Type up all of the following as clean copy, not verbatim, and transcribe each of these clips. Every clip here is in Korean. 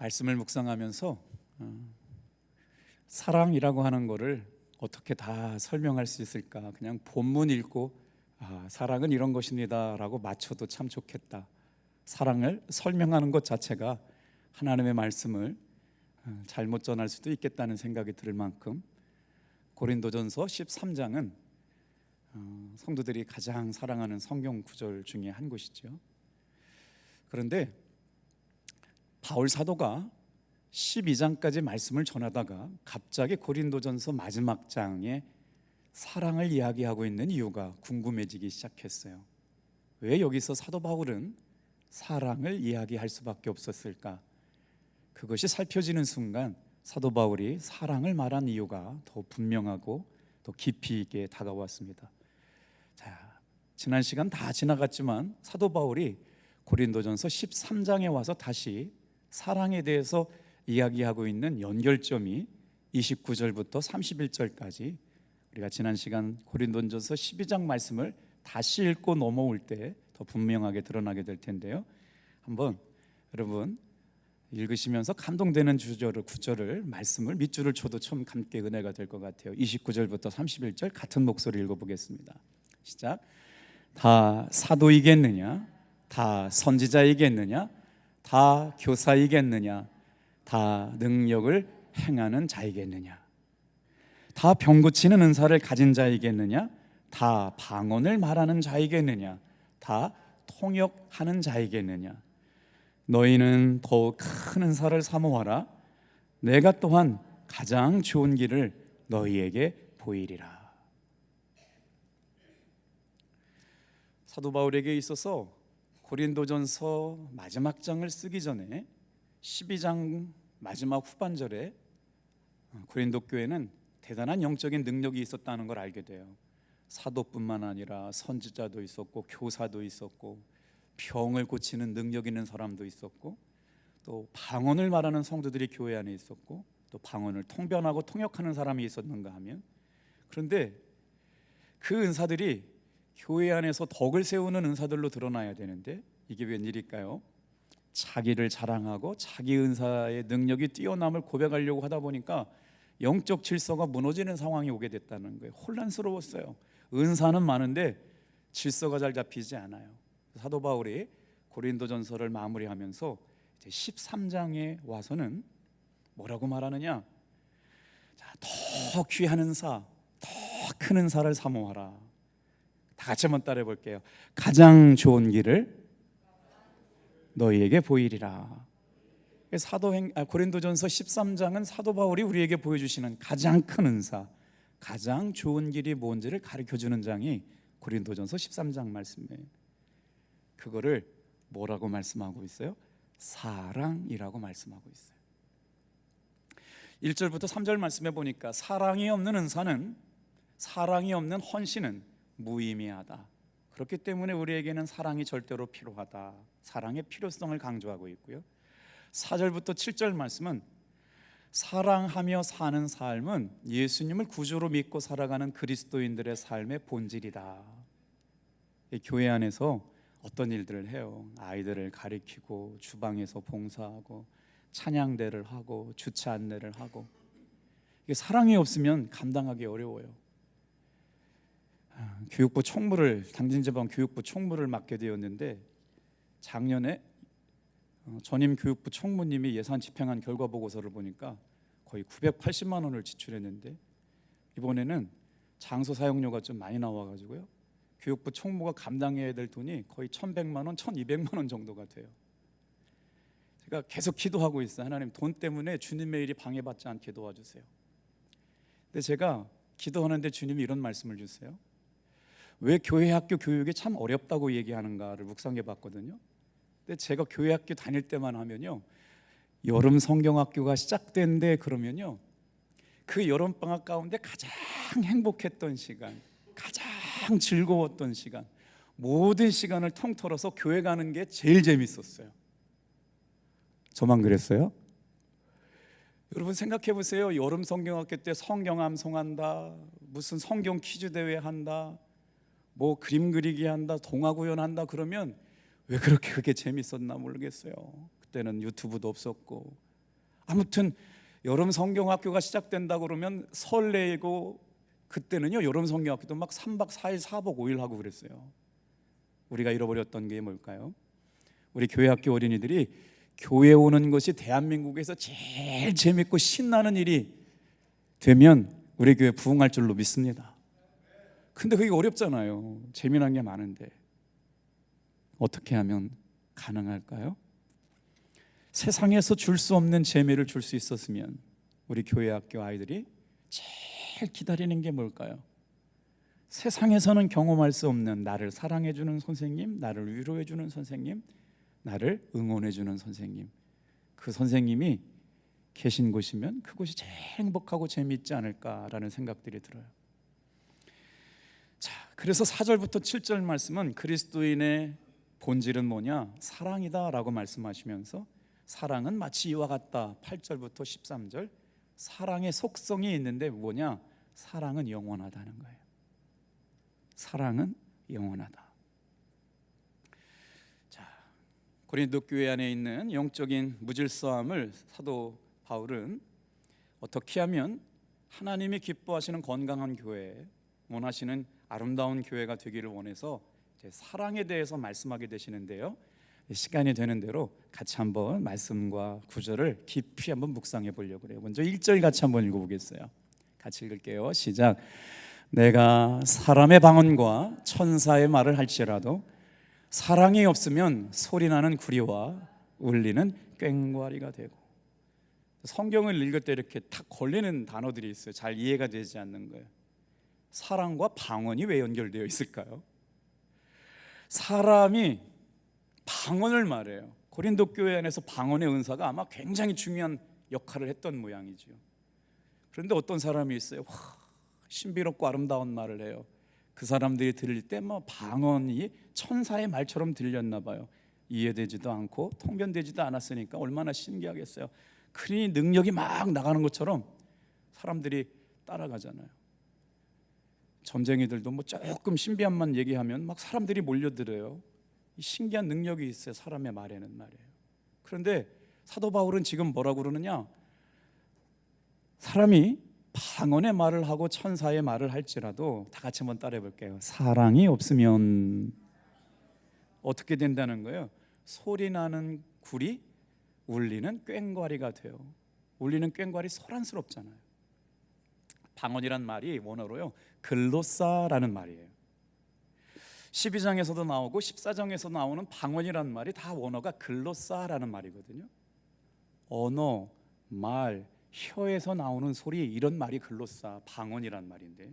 말씀을 묵상하면서 사랑이라고 하는 거를 어떻게 다 설명할 수 있을까? 그냥 본문 읽고 사랑은 이런 것입니다 라고 맞춰도 참 좋겠다. 사랑을 설명하는 것 자체가 하나님의 말씀을 잘못 전할 수도 있겠다는 생각이 들 만큼 고린도전서 13장은 성도들이 가장 사랑하는 성경 구절 중에 한 곳이죠. 그런데 바울 사도가 12장까지 말씀을 전하다가 갑자기 고린도전서 마지막 장에 사랑을 이야기하고 있는 이유가 궁금해지기 시작했어요. 왜 여기서 사도 바울은 사랑을 이야기할 수밖에 없었을까? 그것이 살펴지는 순간 사도 바울이 사랑을 말한 이유가 더 분명하고 더 깊이 있게 다가왔습니다. 자, 지난 시간 다 지나갔지만 사도 바울이 고린도전서 13장에 와서 다시 사랑에 대해서 이야기하고 있는 연결점이 29절부터 31절까지 우리가 지난 시간 고린도전서 12장 말씀을 다시 읽고 넘어올 때 더 분명하게 드러나게 될 텐데요. 한번 여러분 읽으시면서 감동되는 구절을 말씀을 밑줄을 쳐도 좀 함께 은혜가 될 것 같아요. 29절부터 31절 같은 목소리 읽어보겠습니다. 시작. 다 사도이겠느냐? 다 선지자이겠느냐? 다 교사이겠느냐? 다 능력을 행하는 자이겠느냐? 다 병 고치는 은사를 가진 자이겠느냐? 다 방언을 말하는 자이겠느냐? 다 통역하는 자이겠느냐? 너희는 더욱 큰 은사를 사모하라. 내가 또한 가장 좋은 길을 너희에게 보이리라. 사도 바울에게 있어서 고린도전서 마지막 장을 쓰기 전에 12장 마지막 후반절에 고린도 교회는 대단한 영적인 능력이 있었다는 걸 알게 돼요. 사도뿐만 아니라 선지자도 있었고 교사도 있었고 병을 고치는 능력 있는 사람도 있었고 또 방언을 말하는 성도들이 교회 안에 있었고 또 방언을 통변하고 통역하는 사람이 있었는가 하면, 그런데 그 은사들이 교회 안에서 덕을 세우는 은사들로 드러나야 되는데 이게 웬일일까요? 자기를 자랑하고 자기 은사의 능력이 뛰어남을 고백하려고 하다 보니까 영적 질서가 무너지는 상황이 오게 됐다는 거예요. 혼란스러웠어요. 은사는 많은데 질서가 잘 잡히지 않아요. 사도 바울이 고린도전서를 마무리하면서 이제 13장에 와서는 뭐라고 말하느냐? 자, 더 귀한 은사, 더 큰 은사를 사모하라. 다 같이 한번 따라해 볼게요. 가장 좋은 길을 너희에게 보이리라. 고린도전서 13장은 사도 바울이 우리에게 보여주시는 가장 큰 은사, 가장 좋은 길이 뭔지를 가르쳐주는 장이 고린도전서 13장 말씀이에요. 그거를 뭐라고 말씀하고 있어요? 사랑이라고 말씀하고 있어요. 1절부터 3절 말씀해 보니까 사랑이 없는 은사는, 사랑이 없는 헌신은 무의미하다. 그렇기 때문에 우리에게는 사랑이 절대로 필요하다. 사랑의 필요성을 강조하고 있고요. 4절부터 7절 말씀은 사랑하며 사는 삶은 예수님을 구주로 믿고 살아가는 그리스도인들의 삶의 본질이다. 교회 안에서 어떤 일들을 해요? 아이들을 가리키고 주방에서 봉사하고 찬양대를 하고 주차 안내를 하고, 이게 사랑이 없으면 감당하기 어려워요. 교육부 총무를, 당진지방 교육부 총무를 맡게 되었는데 작년에 전임 교육부 총무님이 예산 집행한 결과 보고서를 보니까 거의 980만 원을 지출했는데 이번에는 장소 사용료가 좀 많이 나와가지고요, 교육부 총무가 감당해야 될 돈이 거의 1,100만 원, 1,200만 원 정도가 돼요. 제가 계속 기도하고 있어요. 하나님, 돈 때문에 주님의 일이 방해받지 않게 도와주세요. 근데 제가 기도하는데 주님이 이런 말씀을 주세요. 왜 교회 학교 교육이 참 어렵다고 얘기하는가를 묵상해 봤거든요. 근데 제가 교회 학교 다닐 때만 하면요, 여름 성경학교가 시작된대 그러면요, 그 여름방학 가운데 가장 행복했던 시간, 가장 즐거웠던 시간, 모든 시간을 통틀어서 교회 가는 게 제일 재밌었어요. 저만 그랬어요? 여러분 생각해 보세요. 여름 성경학교 때 성경 암송한다, 무슨 성경 퀴즈 대회 한다, 뭐 그림 그리기 한다, 동화 구연한다, 그러면 왜 그렇게 그게 재밌었나 모르겠어요. 그때는 유튜브도 없었고 아무튼 여름 성경학교가 시작된다고 그러면 설레고, 그때는요 여름 성경학교도 막 3박 4일 4박 5일 하고 그랬어요. 우리가 잃어버렸던 게 뭘까요? 우리 교회 학교 어린이들이 교회 오는 것이 대한민국에서 제일 재밌고 신나는 일이 되면 우리 교회 부흥할 줄로 믿습니다. 근데 그게 어렵잖아요. 재미난 게 많은데 어떻게 하면 가능할까요? 세상에서 줄 수 없는 재미를 줄 수 있었으면 우리 교회 학교 아이들이 제일 기다리는 게 뭘까요? 세상에서는 경험할 수 없는 나를 사랑해주는 선생님, 나를 위로해주는 선생님, 나를 응원해주는 선생님, 그 선생님이 계신 곳이면 그곳이 제일 행복하고 재미있지 않을까라는 생각들이 들어요. 자, 그래서 4절부터 7절 말씀은 그리스도인의 본질은 뭐냐? 사랑이다 라고 말씀하시면서 사랑은 마치 이와 같다. 8절부터 13절 사랑의 속성이 있는데 뭐냐? 사랑은 영원하다는 거예요. 사랑은 영원하다. 자, 고린도 교회 안에 있는 영적인 무질서함을 사도 바울은 어떻게 하면 하나님이 기뻐하시는 건강한 교회, 원하시는 아름다운 교회가 되기를 원해서 사랑에 대해서 말씀하게 되시는데요, 시간이 되는 대로 같이 한번 말씀과 구절을 깊이 한번 묵상해 보려고 해요. 먼저 1절 같이 한번 읽어보겠어요. 같이 읽을게요. 시작. 내가 사람의 방언과 천사의 말을 할지라도 사랑이 없으면 소리나는 구리와 울리는 꽹과리가 되고. 성경을 읽을 때 이렇게 탁 걸리는 단어들이 있어요. 잘 이해가 되지 않는 거예요. 사랑과 방언이 왜 연결되어 있을까요? 사람이 방언을 말해요. 고린도 교회 안에서 방언의 은사가 아마 굉장히 중요한 역할을 했던 모양이죠. 그런데 어떤 사람이 있어요. 신비롭고 아름다운 말을 해요. 그 사람들이 들을 때 방언이 천사의 말처럼 들렸나 봐요. 이해되지도 않고 통변되지도 않았으니까 얼마나 신기하겠어요. 그러니 능력이 막 나가는 것처럼 사람들이 따라가잖아요. 점쟁이들도 조금 신비한 말 얘기하면 막 사람들이 몰려들어요. 신기한 능력이 있어요. 사람의 말에는 말이에요. 그런데 사도 바울은 지금 뭐라고 그러느냐? 사람이 방언의 말을 하고 천사의 말을 할지라도 다 같이 한번 따라해 볼게요. 사랑이 없으면 어떻게 된다는 거예요? 소리나는 구리, 울리는 꽹과리가 돼요. 울리는 꽹과리 소란스럽잖아요. 방언이란 말이 원어로요 글로사라는 말이에요. 12장에서도 나오고 14장에서 나오는 방언이란 말이 다 원어가 글로사라는 말이거든요. 언어, 말, 혀에서 나오는 소리, 이런 말이 글로사, 방언이란 말인데,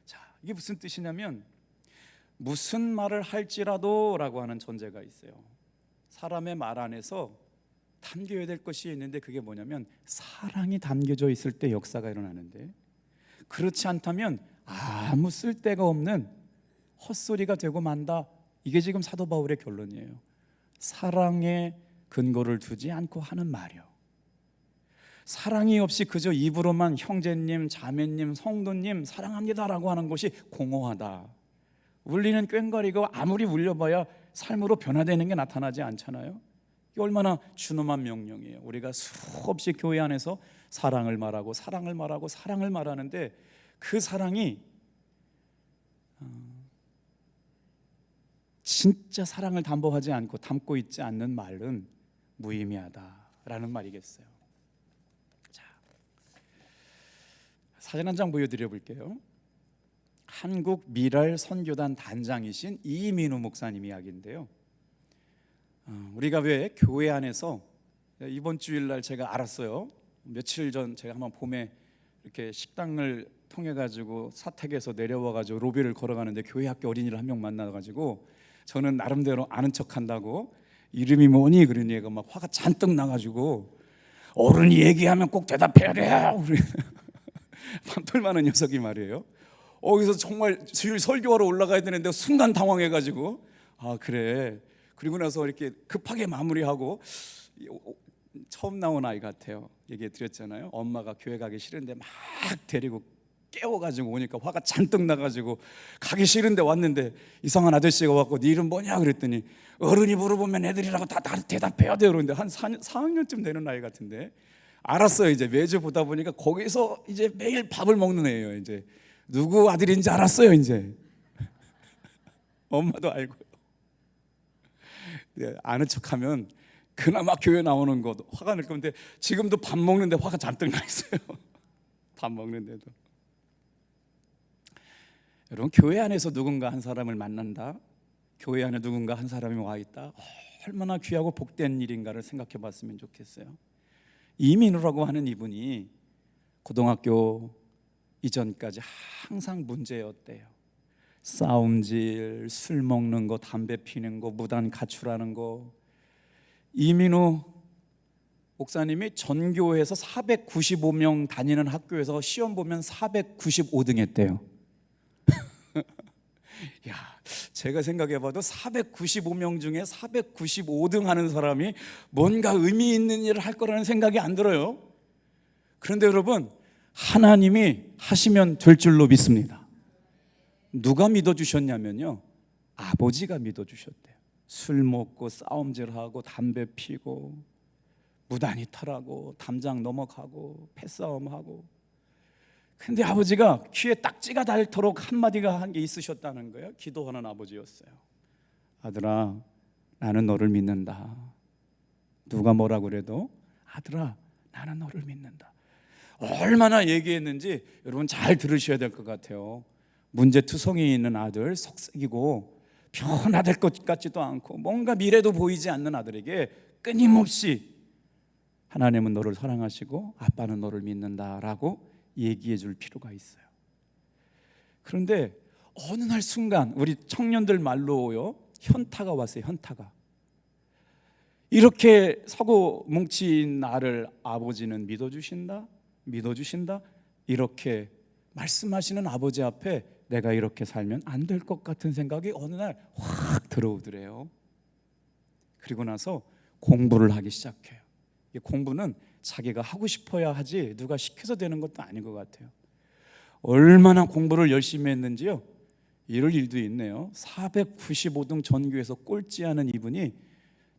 자, 이게 무슨 뜻이냐면 무슨 말을 할지라도 라고 하는 전제가 있어요. 사람의 말 안에서 담겨야 될 것이 있는데 그게 뭐냐면 사랑이 담겨져 있을 때 역사가 일어나는데, 그렇지 않다면 아무 쓸데가 없는 헛소리가 되고 만다. 이게 지금 사도 바울의 결론이에요. 사랑에 근거를 두지 않고 하는 말이요, 사랑이 없이 그저 입으로만 형제님, 자매님, 성도님 사랑합니다라고 하는 것이 공허하다. 울리는 꽹과리가 아무리 울려봐야 삶으로 변화되는 게 나타나지 않잖아요. 이게 얼마나 준엄한 명령이에요. 우리가 수없이 교회 안에서 사랑을 말하고 사랑을 말하고 사랑을 말하는데 그 사랑이 진짜 사랑을 담보하지 않고 담고 있지 않는 말은 무의미하다라는 말이겠어요. 자, 사진 한 장 보여드려 볼게요. 한국 미랄 선교단 단장이신 이민우 목사님 이야기인데요, 우리가 왜 교회 안에서, 이번 주일날 제가 알았어요. 며칠 전 제가 한번 봄에 이렇게 식당을 통해 가지고 사택에서 내려와 가지고 로비를 걸어가는데 교회 학교 어린이를 한 명 만나 가지고 저는 나름대로 아는 척한다고 이름이 뭐니 그러니 얘가 막 화가 잔뜩 나 가지고 어른이 얘기하면 꼭 대답해야 돼. 반털 많은 녀석이 말이에요. 그래서 정말 주일 설교하러 올라가야 되는데 순간 당황해 가지고 그래. 그리고 나서 이렇게 급하게 마무리하고, 처음 나온 아이 같아요. 얘기해 드렸잖아요. 엄마가 교회 가기 싫은데 막 데리고 깨워가지고 오니까 화가 잔뜩 나가지고 가기 싫은데 왔는데 이상한 아저씨가 왔고 네 이름 뭐냐 그랬더니 어른이 물어보면 애들이라고 다 대답해야 돼요. 그런데 한 4학년쯤 되는 나이 같은데 알았어요. 이제 매주 보다 보니까 거기서 이제 매일 밥을 먹는 애예요. 이제 누구 아들인지 알았어요. 이제 엄마도 알고. 네, 아는 척하면 그나마 교회 나오는 거 화가 날 건데 지금도 밥 먹는데 화가 잔뜩 나 있어요. 밥 먹는데도. 여러분, 교회 안에서 누군가 한 사람을 만난다, 교회 안에 누군가 한 사람이 와 있다, 얼마나 귀하고 복된 일인가를 생각해 봤으면 좋겠어요. 이민우라고 하는 이분이 고등학교 이전까지 항상 문제였대요. 싸움질, 술 먹는 거, 담배 피는 거, 무단 가출하는 거. 이민우 목사님이 전교에서 495명 다니는 학교에서 시험 보면 495등 했대요. 야, 제가 생각해봐도 495명 중에 495등 하는 사람이 뭔가 의미 있는 일을 할 거라는 생각이 안 들어요. 그런데 여러분, 하나님이 하시면 될 줄로 믿습니다. 누가 믿어주셨냐면요, 아버지가 믿어주셨대요. 술 먹고 싸움질하고 담배 피고 무단히 탈하고 담장 넘어가고 패싸움하고. 근데 아버지가 귀에 딱지가 닳도록 한마디가 한 게 있으셨다는 거예요. 기도하는 아버지였어요. 아들아, 나는 너를 믿는다. 누가 뭐라 그래도 아들아, 나는 너를 믿는다. 얼마나 얘기했는지 여러분 잘 들으셔야 될 것 같아요. 문제투성이 있는 아들, 속썩이고 변화될 것 같지도 않고 뭔가 미래도 보이지 않는 아들에게 끊임없이 하나님은 너를 사랑하시고 아빠는 너를 믿는다라고 얘기해 줄 필요가 있어요. 그런데 어느 날 순간 우리 청년들 말로요, 현타가 왔어요. 현타가. 이렇게 사고 뭉친 나를 아버지는 믿어주신다? 믿어주신다? 이렇게 말씀하시는 아버지 앞에 내가 이렇게 살면 안 될 것 같은 생각이 어느 날 확 들어오더래요. 그리고 나서 공부를 하기 시작해요. 이 공부는 자기가 하고 싶어야 하지 누가 시켜서 되는 것도 아닌 것 같아요. 얼마나 공부를 열심히 했는지요, 이럴 일도 있네요. 495등 전교에서 꼴찌하는 이분이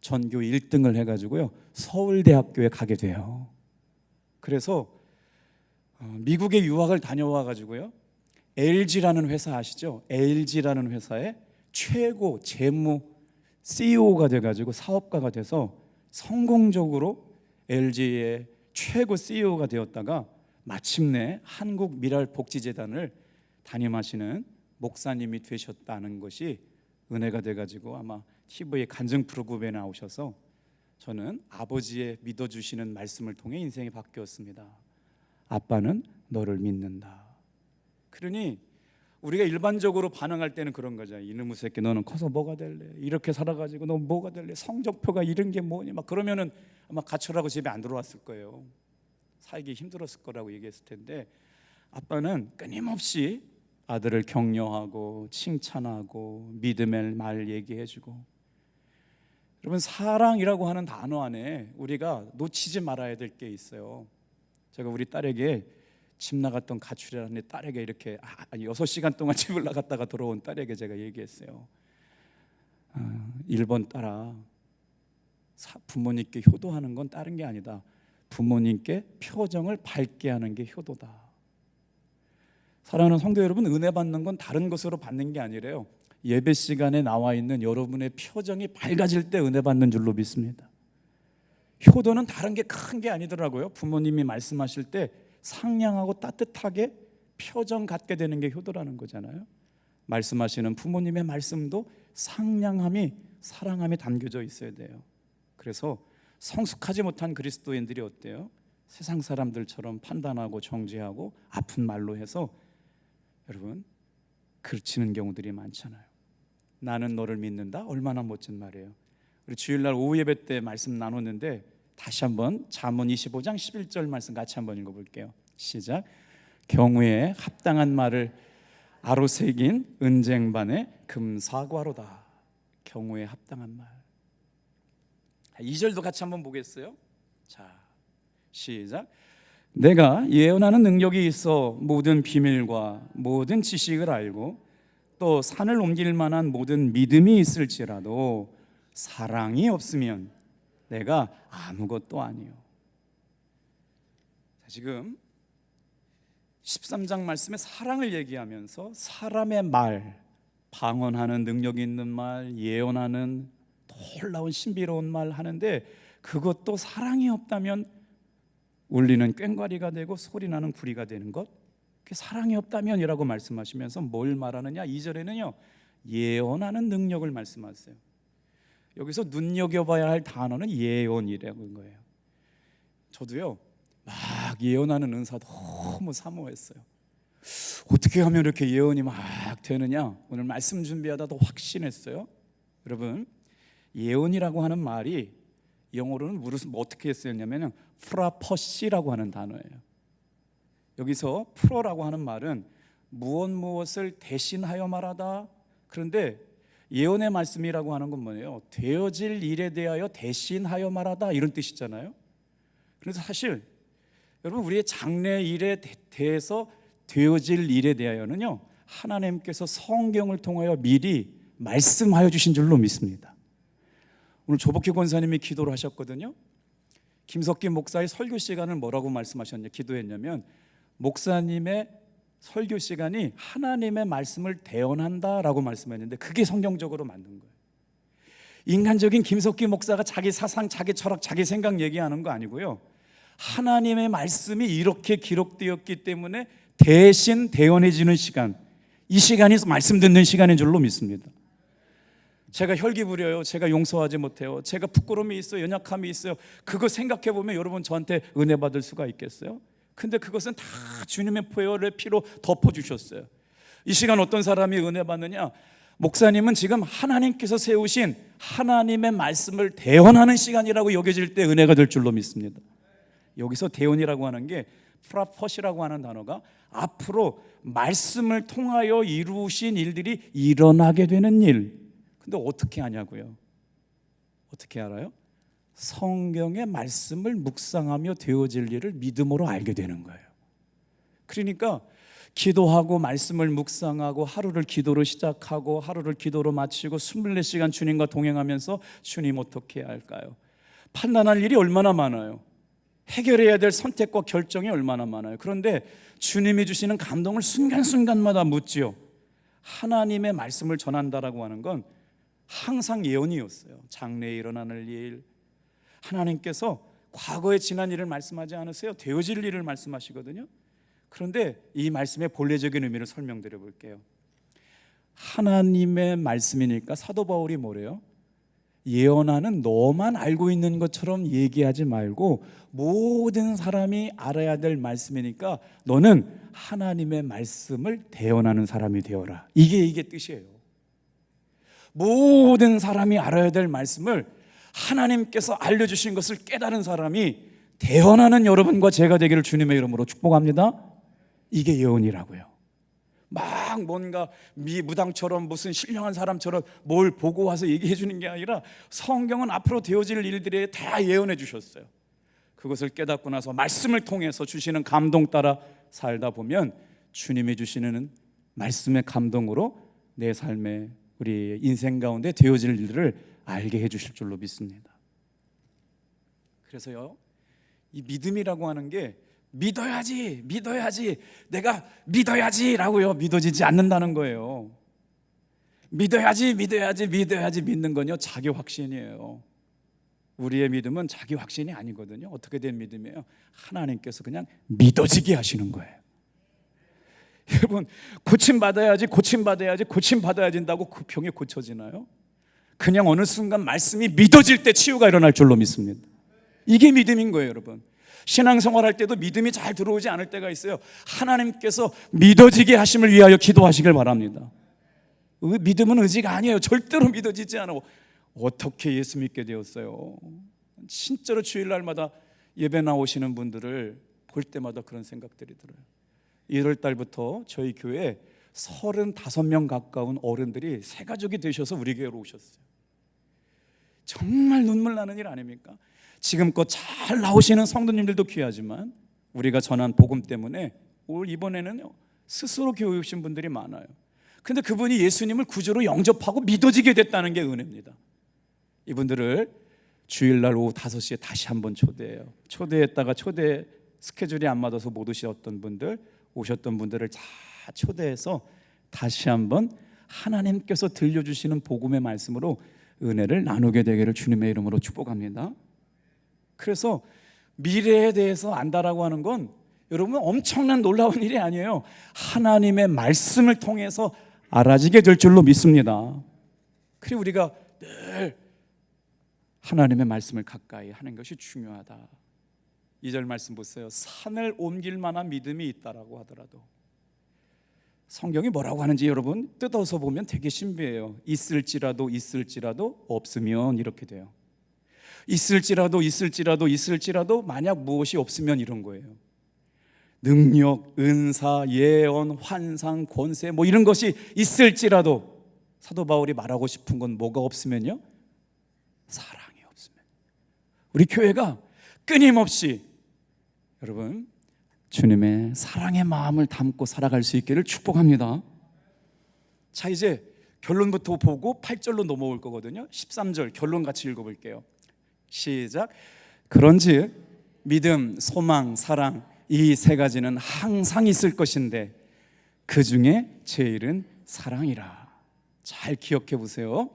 전교 1등을 해가지고요 서울대학교에 가게 돼요. 그래서 미국에 유학을 다녀와가지고요 LG라는 회사 아시죠? LG라는 회사의 최고 재무 CEO가 돼가지고 사업가가 돼서 성공적으로 LG의 최고 CEO가 되었다가 마침내 한국미랄복지재단을 담임하시는 목사님이 되셨다는 것이 은혜가 돼가지고 아마 TV의 간증 프로그램에 나오셔서 저는 아버지의 믿어주시는 말씀을 통해 인생이 바뀌었습니다. 아빠는 너를 믿는다. 그러니 우리가 일반적으로 반응할 때는 그런 거죠. 이놈의 새끼 너는 커서 뭐가 될래? 이렇게 살아가지고 너 뭐가 될래? 성적표가 이런 게 뭐니? 막 그러면은 아마 가출하고 집에 안 들어왔을 거예요. 살기 힘들었을 거라고 얘기했을 텐데, 아빠는 끊임없이 아들을 격려하고 칭찬하고 믿음의 말 얘기해주고. 여러분, 사랑이라고 하는 단어 안에 우리가 놓치지 말아야 될 게 있어요. 제가 우리 딸에게 집 나갔던 가출이라는 딸에게 이렇게 6시간 동안 집을 나갔다가 돌아온 딸에게 제가 얘기했어요. 1번 딸아, 부모님께 효도하는 건 다른 게 아니다. 부모님께 표정을 밝게 하는 게 효도다. 사랑하는 성도 여러분, 은혜 받는 건 다른 것으로 받는 게 아니래요. 예배 시간에 나와 있는 여러분의 표정이 밝아질 때 은혜 받는 줄로 믿습니다. 효도는 다른 게 큰 게 아니더라고요. 부모님이 말씀하실 때 상냥하고 따뜻하게 표정 갖게 되는 게 효도라는 거잖아요. 말씀하시는 부모님의 말씀도 상냥함이, 사랑함이 담겨져 있어야 돼요. 그래서 성숙하지 못한 그리스도인들이 어때요? 세상 사람들처럼 판단하고 정죄하고 아픈 말로 해서 여러분 그르치는 경우들이 많잖아요. 나는 너를 믿는다? 얼마나 멋진 말이에요. 우리 주일날 오후 예배 때 말씀 나눴는데 다시 한번 잠언 25장 11절 말씀 같이 한번 읽어볼게요. 시작. 경우에 합당한 말을 아로 새긴 은쟁반의 금사과로다. 경우에 합당한 말. 2절도 같이 한번 보겠어요. 자, 시작. 내가 예언하는 능력이 있어 모든 비밀과 모든 지식을 알고 또 산을 옮길 만한 모든 믿음이 있을지라도 사랑이 없으면 내가 아무것도 아니요. 지금 13장 말씀에 사랑을 얘기하면서 사람의 말, 방언하는 능력 있는 말, 예언하는 놀라운 신비로운 말 하는데 그것도 사랑이 없다면 울리는 꽹과리가 되고 소리나는 구리가 되는 것, 그게 사랑이 없다면이라고 말씀하시면서 뭘 말하느냐? 2절에는요 예언하는 능력을 말씀하세요. 여기서 눈여겨봐야 할 단어는 예언이라는 거예요. 저도요 막 예언하는 은사 너무 사모했어요. 어떻게 하면 이렇게 예언이 막 되느냐? 오늘 말씀 준비하다 더 확신했어요. 여러분, 예언이라고 하는 말이 영어로는 어떻게 쓰였냐면 프라퍼시라고 하는 단어예요. 여기서 프로라고 하는 말은 무엇을 대신하여 말하다. 그런데 예언의 말씀이라고 하는 건 뭐예요? 되어질 일에 대하여 대신하여 말하다, 이런 뜻이잖아요. 그래서 사실 여러분, 우리의 장래 일에 대해서 되어질 일에 대하여는요 하나님께서 성경을 통하여 미리 말씀하여 주신 줄로 믿습니다. 오늘 조복희 권사님이 기도를 하셨거든요. 김석기 목사의 설교 시간을 뭐라고 말씀하셨냐, 기도했냐면 목사님의 설교 시간이 하나님의 말씀을 대언한다라고 말씀했는데 그게 성경적으로 만든 거예요. 인간적인 김석기 목사가 자기 사상, 자기 철학, 자기 생각 얘기하는 거 아니고요, 하나님의 말씀이 이렇게 기록되었기 때문에 대신 대언해지는 시간, 이 시간이 말씀 듣는 시간인 줄로 믿습니다. 제가 혈기 부려요, 제가 용서하지 못해요, 제가 부끄러움이 있어요, 연약함이 있어요, 그거 생각해 보면 여러분 저한테 은혜 받을 수가 있겠어요? 근데 그것은 다 주님의 보혈의 피로 덮어주셨어요. 이 시간 어떤 사람이 은혜 받느냐? 목사님은 지금 하나님께서 세우신 하나님의 말씀을 대언하는 시간이라고 여겨질 때 은혜가 될 줄로 믿습니다. 여기서 대언이라고 하는 게 프라퍼시라고 하는 단어가 앞으로 말씀을 통하여 이루신 일들이 일어나게 되는 일. 근데 어떻게 하냐고요? 어떻게 알아요? 성경의 말씀을 묵상하며 되어질 일을 믿음으로 알게 되는 거예요. 그러니까 기도하고 말씀을 묵상하고 하루를 기도로 시작하고 하루를 기도로 마치고 24시간 주님과 동행하면서 주님 어떻게 해야 할까요? 판단할 일이 얼마나 많아요. 해결해야 될 선택과 결정이 얼마나 많아요. 그런데 주님이 주시는 감동을 순간순간마다 묻지요. 하나님의 말씀을 전한다라고 하는 건 항상 예언이었어요. 장래에 일어나는 일, 하나님께서 과거에 지난 일을 말씀하지 않으세요. 되어질 일을 말씀하시거든요. 그런데 이 말씀의 본래적인 의미를 설명드려 볼게요. 하나님의 말씀이니까 사도 바울이 뭐래요? 예언하는 너만 알고 있는 것처럼 얘기하지 말고 모든 사람이 알아야 될 말씀이니까 너는 하나님의 말씀을 대언하는 사람이 되어라. 이게 뜻이에요. 모든 사람이 알아야 될 말씀을 하나님께서 알려주신 것을 깨달은 사람이 대언하는 여러분과 제가 되기를 주님의 이름으로 축복합니다. 이게 예언이라고요. 막 뭔가 무당처럼 무슨 신령한 사람처럼 뭘 보고 와서 얘기해 주는 게 아니라 성경은 앞으로 되어질 일들에 다 예언해 주셨어요. 그것을 깨닫고 나서 말씀을 통해서 주시는 감동 따라 살다 보면 주님이 주시는 말씀의 감동으로 내 삶에, 우리 인생 가운데 되어질 일들을 알게 해 주실 줄로 믿습니다. 그래서요, 이 믿음이라고 하는 게 믿어야지 내가 믿어야지라고요 믿어지지 않는다는 거예요. 믿어야지 믿는 건요 자기 확신이에요. 우리의 믿음은 자기 확신이 아니거든요. 어떻게 된 믿음이에요? 하나님께서 그냥 믿어지게 하시는 거예요. 여러분, 고침받아야 된다고 그 병이 고쳐지나요? 그냥 어느 순간 말씀이 믿어질 때 치유가 일어날 줄로 믿습니다. 이게 믿음인 거예요. 여러분, 신앙생활 할 때도 믿음이 잘 들어오지 않을 때가 있어요. 하나님께서 믿어지게 하심을 위하여 기도하시길 바랍니다. 믿음은 의지가 아니에요. 절대로 믿어지지 않아. 어떻게 예수 믿게 되었어요? 진짜로 주일날마다 예배 나오시는 분들을 볼 때마다 그런 생각들이 들어요. 1월 달부터 저희 교회에 35명 가까운 어른들이 새 가족이 되셔서 우리 교회로 오셨어요. 정말 눈물 나는 일 아닙니까? 지금껏 잘 나오시는 성도님들도 귀하지만 우리가 전한 복음 때문에 올 이번에는 스스로 교회 오신 분들이 많아요. 근데 그분이 예수님을 구주로 영접하고 믿어지게 됐다는 게 은혜입니다. 이분들을 주일날 오후 5시에 다시 한번 초대해요. 초대했다가 초대 스케줄이 안 맞아서 못 오셨던 분들, 오셨던 분들을 다 초대해서 다시 한번 하나님께서 들려주시는 복음의 말씀으로 은혜를 나누게 되기를 주님의 이름으로 축복합니다. 그래서 미래에 대해서 안다라고 하는 건 여러분 엄청난 놀라운 일이 아니에요. 하나님의 말씀을 통해서 알아지게 될 줄로 믿습니다. 그리고 우리가 늘 하나님의 말씀을 가까이 하는 것이 중요하다. 2절 말씀 보세요. 산을 옮길 만한 믿음이 있다라고 하더라도, 성경이 뭐라고 하는지 여러분 뜯어서 보면 되게 신비해요. 있을지라도 없으면 이렇게 돼요. 있을지라도 만약 무엇이 없으면 이런 거예요. 능력, 은사, 예언, 환상, 권세 뭐 이런 것이 있을지라도, 사도 바울이 말하고 싶은 건 뭐가 없으면요? 사랑이 없으면. 우리 교회가 끊임없이 여러분 주님의 사랑의 마음을 담고 살아갈 수 있기를 축복합니다. 자, 이제 결론부터 보고 8절로 넘어올 거거든요. 13절 결론 같이 읽어볼게요. 시작. 그런즉 믿음, 소망, 사랑 이 세 가지는 항상 있을 것인데 그 중에 제일은 사랑이라. 잘 기억해 보세요.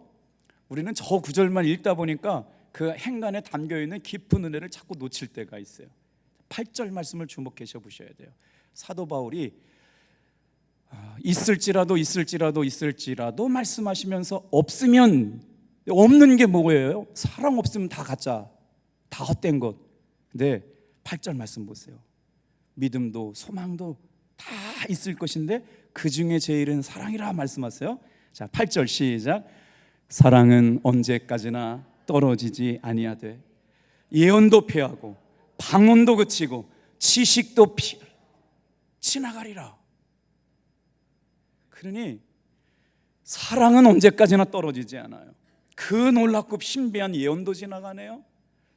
우리는 저 구절만 읽다 보니까 그 행간에 담겨있는 깊은 은혜를 자꾸 놓칠 때가 있어요. 8절 말씀을 주목해서 보셔야 돼요. 사도 바울이 있을지라도 말씀하시면서 없으면, 없는 게 뭐예요? 사랑 없으면 다 가짜, 다 헛된 것. 근데 8절 말씀 보세요. 믿음도 소망도 다 있을 것인데 그 중에 제일은 사랑이라 말씀하세요. 자, 8절 시작. 사랑은 언제까지나 떨어지지 아니하되 예언도 패하고 방언도 그치고 지식도 지나가리라. 그러니 사랑은 언제까지나 떨어지지 않아요. 그 놀랍고 신비한 예언도 지나가네요.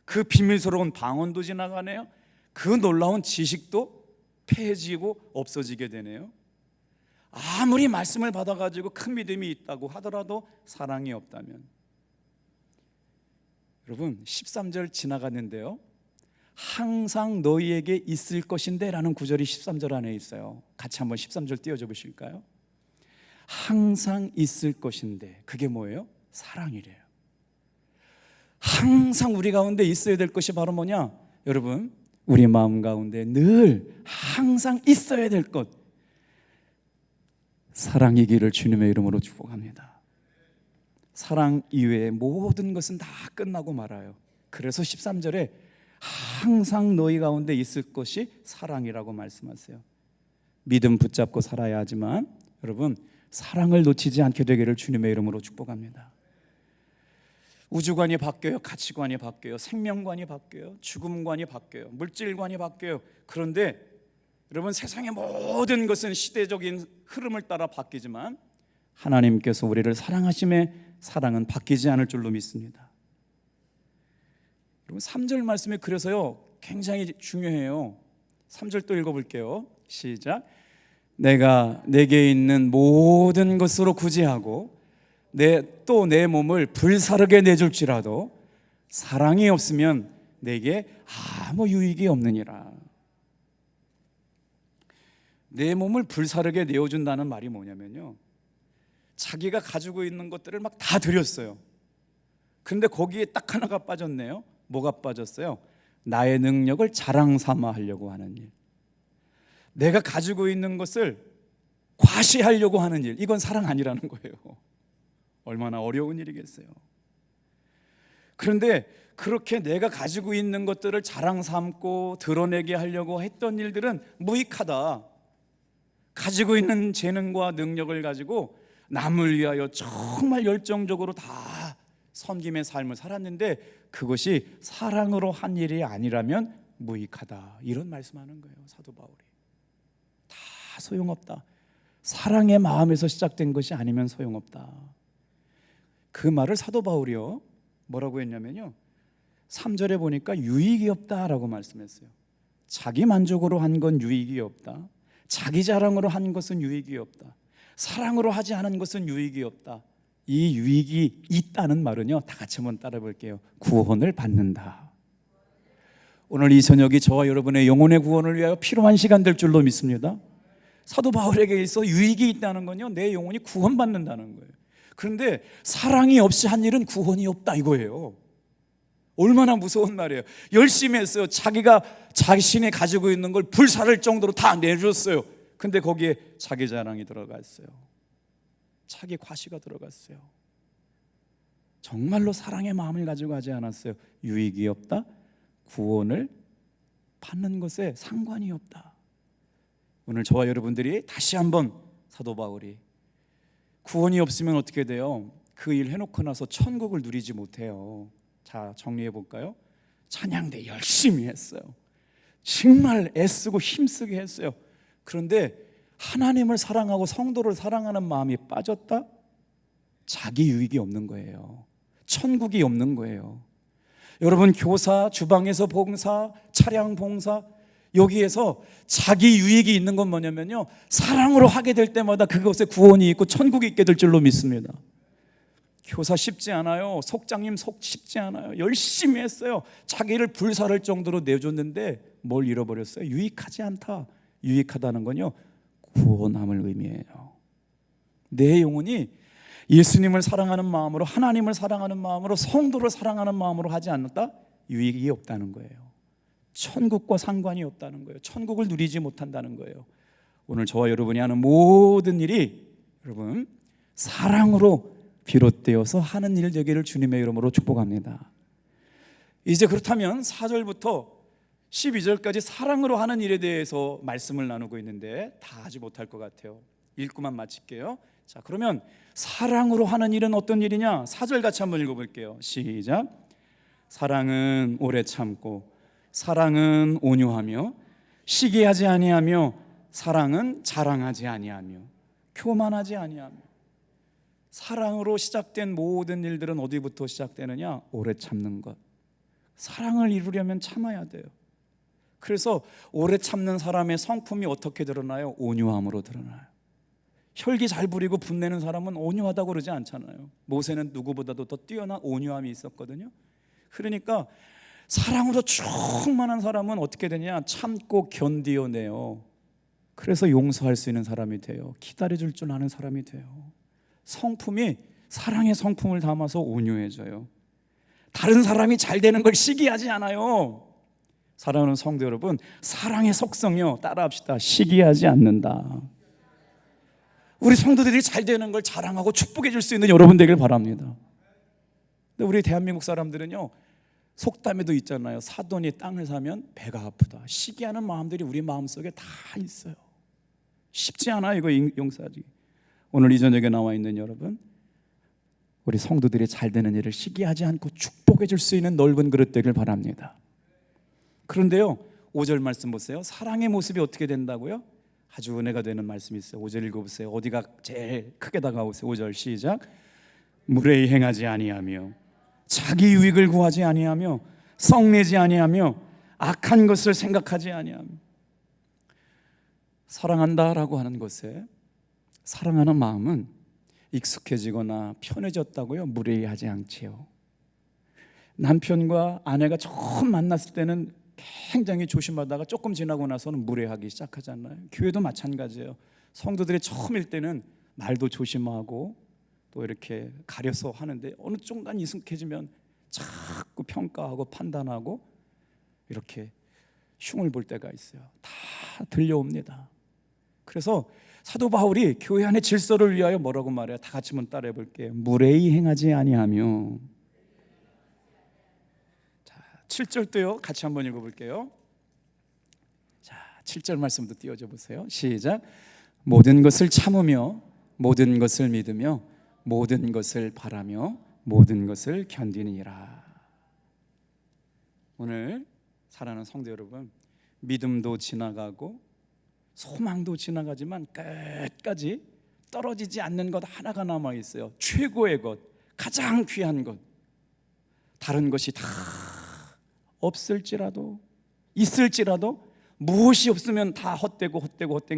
그 비밀스러운 방언도 지나가네요. 그 놀라운 지식도 패해지고 없어지게 되네요. 아무리 말씀을 받아가지고 큰 믿음이 있다고 하더라도 사랑이 없다면, 여러분 13절 지나갔는데요, 항상 너희에게 있을 것인데 라는 구절이 13절 안에 있어요. 같이 한번 13절 띄워줘 보실까요? 항상 있을 것인데, 그게 뭐예요? 사랑이래요. 항상 우리 가운데 있어야 될 것이 바로 뭐냐? 여러분, 우리 마음 가운데 늘 항상 있어야 될 것, 사랑이기를 주님의 이름으로 축복합니다. 사랑 이외의 모든 것은 다 끝나고 말아요. 그래서 13절에 항상 너희 가운데 있을 것이 사랑이라고 말씀하세요. 믿음 붙잡고 살아야 하지만 여러분, 사랑을 놓치지 않게 되기를 주님의 이름으로 축복합니다. 우주관이 바뀌어요. 가치관이 바뀌어요. 생명관이 바뀌어요. 죽음관이 바뀌어요. 물질관이 바뀌어요. 그런데 여러분, 세상의 모든 것은 시대적인 흐름을 따라 바뀌지만 하나님께서 우리를 사랑하심에 사랑은 바뀌지 않을 줄로 믿습니다. 여러분, 3절 말씀이 그래서요 굉장히 중요해요. 3절 또 읽어볼게요. 시작. 내가 내게 있는 모든 것으로 구제하고 내 몸을 불사르게 내줄지라도 사랑이 없으면 내게 아무 유익이 없느니라. 내 몸을 불사르게 내어준다는 말이 뭐냐면요, 자기가 가지고 있는 것들을 막 다 드렸어요. 근데 거기에 딱 하나가 빠졌네요. 뭐가 빠졌어요? 나의 능력을 자랑 삼아 하려고 하는 일. 내가 가지고 있는 것을 과시하려고 하는 일. 이건 사랑 아니라는 거예요. 얼마나 어려운 일이겠어요. 그런데 그렇게 내가 가지고 있는 것들을 자랑 삼고 드러내게 하려고 했던 일들은 무익하다. 가지고 있는 재능과 능력을 가지고 남을 위하여 정말 열정적으로 다 섬김의 삶을 살았는데 그것이 사랑으로 한 일이 아니라면 무익하다. 이런 말씀하는 거예요, 사도 바울이. 다 소용없다. 사랑의 마음에서 시작된 것이 아니면 소용없다. 그 말을 사도 바울이요 뭐라고 했냐면요, 3절에 보니까 유익이 없다라고 말씀했어요. 자기 만족으로 한 건 유익이 없다. 자기 자랑으로 한 것은 유익이 없다. 사랑으로 하지 않은 것은 유익이 없다. 이 유익이 있다는 말은요, 다 같이 한번 따라 볼게요. 구원을 받는다. 오늘 이 저녁이 저와 여러분의 영혼의 구원을 위하여 필요한 시간 될 줄로 믿습니다. 사도 바울에게 있어 유익이 있다는 건요, 내 영혼이 구원받는다는 거예요. 그런데 사랑이 없이 한 일은 구원이 없다 이거예요. 얼마나 무서운 말이에요. 열심히 했어요. 자기가 자신이 가지고 있는 걸 불사를 정도로 다 내줬어요. 근데 거기에 자기 자랑이 들어갔어요. 자기 과시가 들어갔어요. 정말로 사랑의 마음을 가지고 하지 않았어요. 유익이 없다. 구원을 받는 것에 상관이 없다. 오늘 저와 여러분들이 다시 한번 사도 바울이 구원이 없으면 어떻게 돼요? 그 일 해놓고 나서 천국을 누리지 못해요. 자, 정리해 볼까요? 찬양대 열심히 했어요. 정말 애쓰고 힘쓰게 했어요. 그런데 하나님을 사랑하고 성도를 사랑하는 마음이 빠졌다? 자기 유익이 없는 거예요. 천국이 없는 거예요. 여러분, 교사, 주방에서 봉사, 차량 봉사, 여기에서 자기 유익이 있는 건 뭐냐면요, 사랑으로 하게 될 때마다 그것에 구원이 있고 천국이 있게 될 줄로 믿습니다. 교사 쉽지 않아요. 속장님 속 쉽지 않아요. 열심히 했어요. 자기를 불살할 정도로 내줬는데 뭘 잃어버렸어요? 유익하지 않다. 유익하다는 건요, 구원함을 의미해요. 내 영혼이 예수님을 사랑하는 마음으로, 하나님을 사랑하는 마음으로, 성도를 사랑하는 마음으로 하지 않는다? 유익이 없다는 거예요. 천국과 상관이 없다는 거예요. 천국을 누리지 못한다는 거예요. 오늘 저와 여러분이 하는 모든 일이 여러분 사랑으로 비롯되어서 하는 일 되기를 주님의 이름으로 축복합니다. 이제 그렇다면 4절부터 12절까지 사랑으로 하는 일에 대해서 말씀을 나누고 있는데 다 하지 못할 것 같아요. 읽고만 마칠게요. 자, 그러면 사랑으로 하는 일은 어떤 일이냐? 4절 같이 한번 읽어볼게요. 시작. 사랑은 오래 참고, 사랑은 온유하며, 시기하지 아니하며, 사랑은 자랑하지 아니하며, 교만하지 아니하며. 사랑으로 시작된 모든 일들은 어디부터 시작되느냐? 오래 참는 것. 사랑을 이루려면 참아야 돼요. 그래서 오래 참는 사람의 성품이 어떻게 드러나요? 온유함으로 드러나요. 혈기 잘 부리고 분내는 사람은 온유하다고 그러지 않잖아요. 모세는 누구보다도 더 뛰어난 온유함이 있었거든요. 그러니까 사랑으로 충만한 사람은 어떻게 되냐? 참고 견디어내요. 그래서 용서할 수 있는 사람이 돼요. 기다려줄 줄 아는 사람이 돼요. 성품이 사랑의 성품을 담아서 온유해져요. 다른 사람이 잘 되는 걸 시기하지 않아요. 사랑하는 성도 여러분, 사랑의 속성이요, 따라합시다. 시기하지 않는다. 우리 성도들이 잘 되는 걸 자랑하고 축복해 줄 수 있는 여러분 되길 바랍니다. 근데 우리 대한민국 사람들은요, 속담에도 있잖아요. 사돈이 땅을 사면 배가 아프다. 시기하는 마음들이 우리 마음속에 다 있어요. 쉽지 않아요, 이거 용서하기. 오늘 이 저녁에 나와 있는 여러분, 우리 성도들이 잘 되는 일을 시기하지 않고 축복해 줄 수 있는 넓은 그릇 되길 바랍니다. 그런데요, 5절 말씀 보세요. 사랑의 모습이 어떻게 된다고요? 아주 은혜가 되는 말씀이 있어요. 5절 읽어보세요. 어디가 제일 크게 다가오세요. 5절 시작. 무례히 행하지 아니하며, 자기 유익을 구하지 아니하며, 성내지 아니하며, 악한 것을 생각하지 아니하며. 사랑한다라고 하는 것에, 사랑하는 마음은 익숙해지거나 편해졌다고요? 무례히 하지 않지요. 남편과 아내가 처음 만났을 때는 굉장히 조심하다가 조금 지나고 나서는 무례하기 시작하잖아요. 교회도 마찬가지예요. 성도들이 처음일 때는 말도 조심하고 또 이렇게 가려서 하는데 어느 순간 익숙해지면 자꾸 평가하고 판단하고 이렇게 흉을 볼 때가 있어요. 다 들려옵니다. 그래서 사도 바울이 교회 안의 질서를 위하여 뭐라고 말해요? 다 같이 한번 따라해 볼게요. 무례히 행하지 아니하며. 자, 7절도요. 같이 한번 읽어볼게요. 자, 7절 말씀도 띄워줘 보세요. 시작. 모든 것을 참으며, 모든 것을 믿으며, 모든 것을 바라며, 모든 것을 견디니라. 오늘 사랑하는 성도 여러분, 믿음도 지나가고 소망도 지나가지만 끝까지 떨어지지 않는 것 하나가 남아 있어요. 최고의 것, 가장 귀한 것. 다른 것이 다 없을지라도, 있을지라도 무엇이 없으면 다 헛된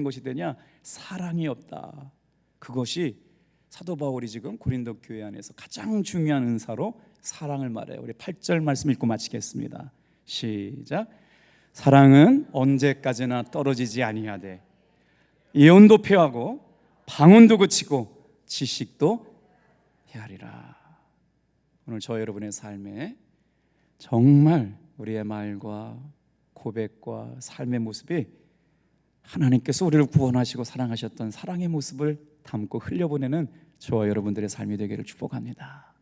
것이 되냐? 사랑이 없다. 그것이 사도 바울이 지금 고린도 교회 안에서 가장 중요한 은사로 사랑을 말해요. 우리 8절 말씀 읽고 마치겠습니다. 시작. 사랑은 언제까지나 떨어지지 아니하되 예언도 표하고 방언도 그치고 지식도 헤아리라. 오늘 저 여러분의 삶에 정말 우리의 말과 고백과 삶의 모습이 하나님께서 우리를 구원하시고 사랑하셨던 사랑의 모습을 담고 흘려보내는 저와 여러분들의 삶이 되기를 축복합니다.